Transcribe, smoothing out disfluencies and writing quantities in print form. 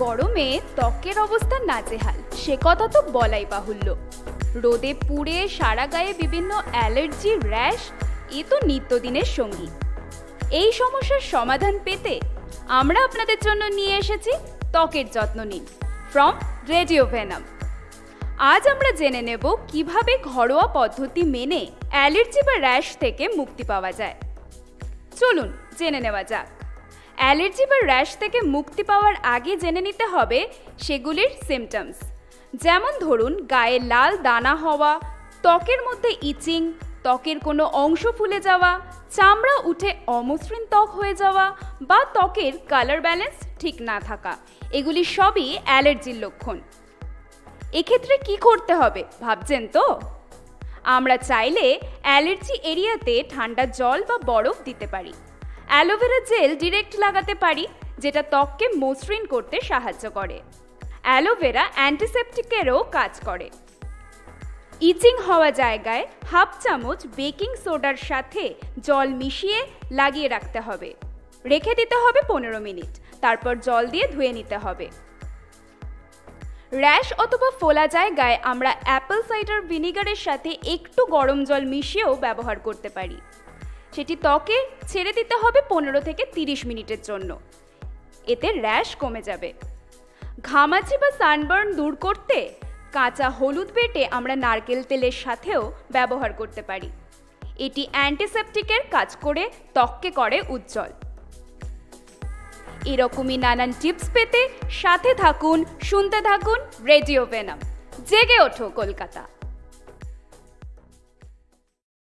গরমে ত্বকের অবস্থা নাজেহাল, সে কথা তো বলাই বাহুল্য। রোদে পুড়ে সারা গায়ে বিভিন্ন অ্যালার্জি, র্যাশ এ তো নিত্যদিনের সঙ্গী। এই সমস্যার সমাধান পেতে আমরা আপনাদের জন্য নিয়ে এসেছি ত্বকের যত্ন নিন ফ্রম রেডিও ভেনাম। আজ আমরা জেনে নেব কিভাবে ঘরোয়া পদ্ধতি মেনে অ্যালার্জি বা র্যাশ থেকে মুক্তি পাওয়া যায়। চলুন জেনে নেওয়া যাক। অ্যালার্জি বা র্যাশ থেকে মুক্তি পাওয়ার আগে জেনে নিতে হবে সেগুলির সিমটমস। যেমন ধরুন গায়ে লাল দানা হওয়া, ত্বকের মধ্যে ইচিং, ত্বকের কোনো অংশ ফুলে যাওয়া, চামড়া উঠে অমসৃণ ত্বক হয়ে যাওয়া বা ত্বকের কালার ব্যালেন্স ঠিক না থাকা, এগুলি সবই অ্যালার্জির লক্ষণ। এক্ষেত্রে কি করতে হবে ভাবছেন তো? আমরা চাইলে অ্যালার্জি এরিয়াতে ঠান্ডা জল বা বরফ দিতে পারি। অ্যালোভেরা জেল ডিরেক্ট লাগাতে পারি, যেটা ত্বককে মসৃণ করতে সাহায্য করে। অ্যালোভেরা অ্যান্টিসেপটিকেরও কাজ করে। ইচিং হওয়া জায়গায় হাফ চামচ বেকিং সোডার সাথে জল মিশিয়ে লাগিয়ে রাখতে হবে। রেখে দিতে হবে 15 মিনিট, তারপর জল দিয়ে ধুয়ে নিতে হবে। র্যাশ অথবা ফোলা জায়গায় আমরা অ্যাপল সাইডার ভিনিগারের সাথে একটু গরম জল মিশিয়েও ব্যবহার করতে পারি। সেটি ত্বকে ছেড়ে দিতে হবে 15 থেকে 30 মিনিটের জন্য। এতে র্যাশ কমে যাবে। ঘামাচি বা সানবার্ন দূর করতে কাঁচা হলুদ বেটে আমরা নারকেল তেলের সাথেও ব্যবহার করতে পারি। এটি অ্যান্টিসেপটিকের কাজ করে ত্বককে করে উজ্জ্বল। এরকমই নানান টিপস পেতে সাথে থাকুন, শুনতে থাকুন রেডিও ভেনাম। জেগে ওঠো কলকাতা।